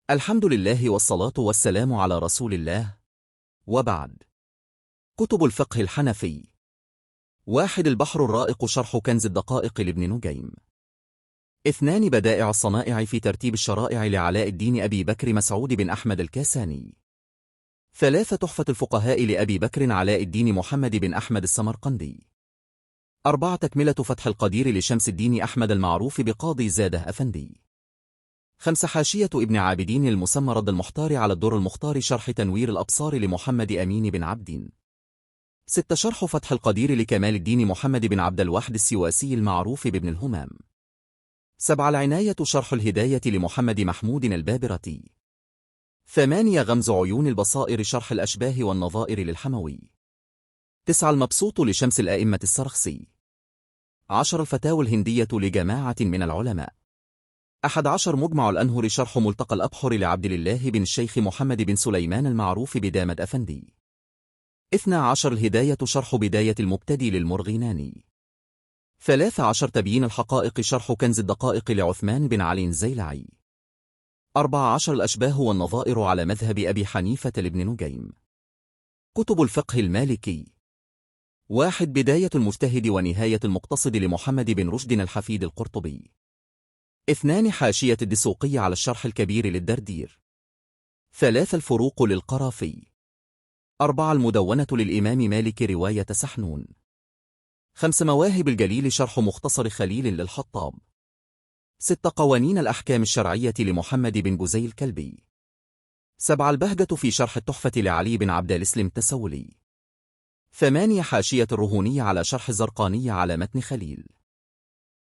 الحمد لله والصلاة والسلام على رسول الله، وبعد. كتب الفقه الحنفي. 1. البحر الرائق شرح كنز الدقائق لابن نجيم. 2. بدائع الصنائع في ترتيب الشرائع لعلاء الدين أبي بكر مسعود بن أحمد الكاساني. 3. تحفة الفقهاء لأبي بكر علاء الدين محمد بن أحمد السمرقندي. 4. تكملة فتح القدير لشمس الدين أحمد المعروف بقاضي زاده أفندي. 5. حاشية ابن عابدين المسمرد المحتار على الدر المختار شرح تنوير الأبصار لمحمد أمين بن عبدين. 6. شرح فتح القدير لكمال الدين محمد بن عبد الواحد السواسي المعروف بابن الهمام. 7. العناية شرح الهداية لمحمد محمود البابرتي. 8. غمز عيون البصائر شرح الأشباه والنظائر للحموي. 9. المبسوط لشمس الأئمة السرخسي. 10. الفتاوى الهندية لجماعة من العلماء. 11. مجمع الأنهر شرح ملتقى الأبحر لعبد الله بن الشيخ محمد بن سليمان المعروف بدامد أفندي. 12. الهداية شرح بداية المبتدي للمرغيناني. 13. تبيين الحقائق شرح كنز الدقائق لعثمان بن علي الزيلعي. 14. الأشباه والنظائر على مذهب أبي حنيفة لابن نجيم. كتب الفقه المالكي. 1. بداية المجتهد ونهاية المقتصد لمحمد بن رشد الحفيد القرطبي. 2. حاشية الدسوقي على الشرح الكبير للدردير. 3. الفروق للقرافي. 4. المدونة للإمام مالك رواية سحنون. 5. مواهب الجليل شرح مختصر خليل للحطاب. 6. قوانين الأحكام الشرعية لمحمد بن جزي الكلبي. 7. البهجة في شرح التحفة لعلي بن عبد الاسلم التسولي. 8. حاشية الرهوني على شرح الزرقاني على متن خليل.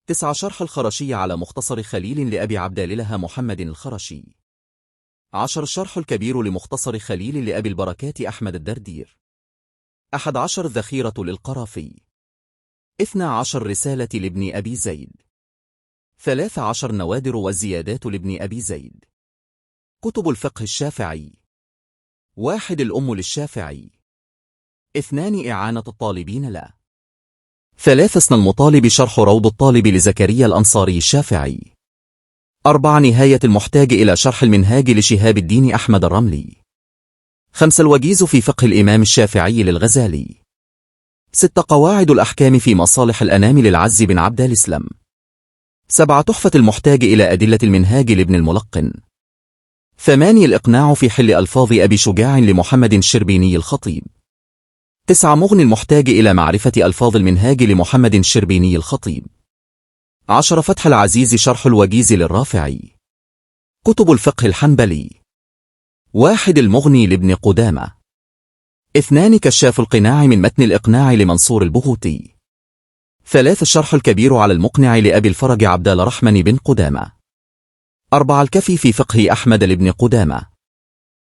9. شرح الخرشي على مختصر خليل لأبي عبد الإله محمد الخرشي. 10. الشرح الكبير لمختصر خليل لأبي البركات أحمد الدردير. 11. الذخيرة للقرافي. 12. رسالة لابن أبي زيد. 13. نوادر والزيادات لابن أبي زيد. كتب الفقه الشافعي. 1. الأم للشافعي. 2. إعانة الطالبين له. 3. اسم المطالب شرح روض الطالب لزكريا الأنصاري الشافعي. 4. نهاية المحتاج إلى شرح المنهاج لشهاب الدين أحمد الرملي. 5. الوجيز في فقه الإمام الشافعي للغزالي. 6. قواعد الأحكام في مصالح الأنام للعز بن عبد الإسلام. 7. تحفة المحتاج إلى أدلة المنهاج لابن الملقن. 8. الإقناع في حل ألفاظ أبي شجاع لمحمد الشربيني الخطيب. 9. مغني المحتاج إلى معرفة ألفاظ المنهاج لمحمد الشربيني الخطيب. 10. فتح العزيز شرح الوجيز للرافعي. كتب الفقه الحنبلي. 1. المغني لابن قدامة. 2. كشاف القناع من متن الإقناع لمنصور البغوتي. 3. الشرح الكبير على المقنع لأبي الفرج عبد الرحمن بن قدامة. 4. الكفي في فقه أحمد لابن قدامة.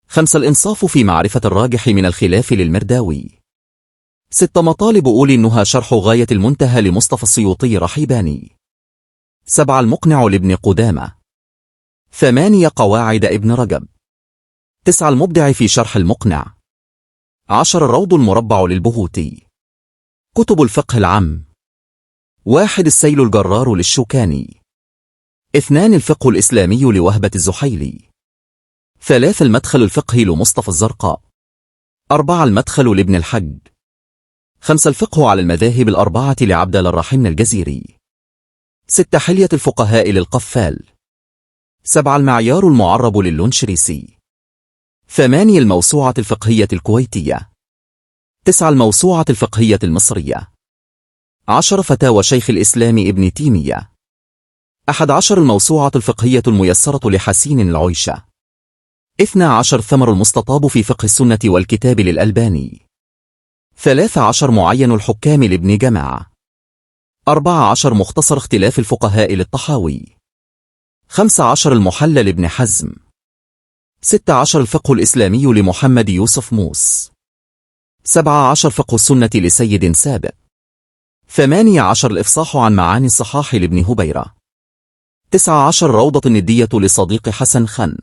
5. الإنصاف في معرفة الراجح من الخلاف للمرداوي. 6. مطالب أولي النهى شرح غاية المنتهى لمصطفى السيوطي رحيباني. 7. المقنع لابن قدامة. 8. قواعد ابن رجب. 9. المبدع في شرح المقنع. 10. الروض المربع للبهوتي. كتب الفقه العام. 1. السيل الجرار للشوكاني. 2. الفقه الإسلامي لوهبة الزحيلي. 3. المدخل الفقهي لمصطفى الزرقاء. 4. المدخل لابن الحج. 5. الفقه على المذاهب الأربعة لعبد الرحيم الجزيري. 6. حلية الفقهاء للقفال. 7. المعيار المعرب للونشريسي. 8. الموسوعة الفقهية الكويتية. 9. الموسوعة الفقهية المصرية. 10. فتاوى شيخ الإسلام ابن تيمية. 11. الموسوعة الفقهية الميسرة لحسين العيشة. 12. ثمر المستطاب في فقه السنة والكتاب للألباني. 13. معين الحكام لابن جماعة. 14. مختصر اختلاف الفقهاء للطحاوي. 15. المحلى لابن حزم. 16. الفقه الإسلامي لمحمد يوسف موس. 17. فقه السنة لسيد سابق. 18. الإفصاح عن معاني الصحاح لابن هبيرة. 19. روضة الندية لصديق حسن خان.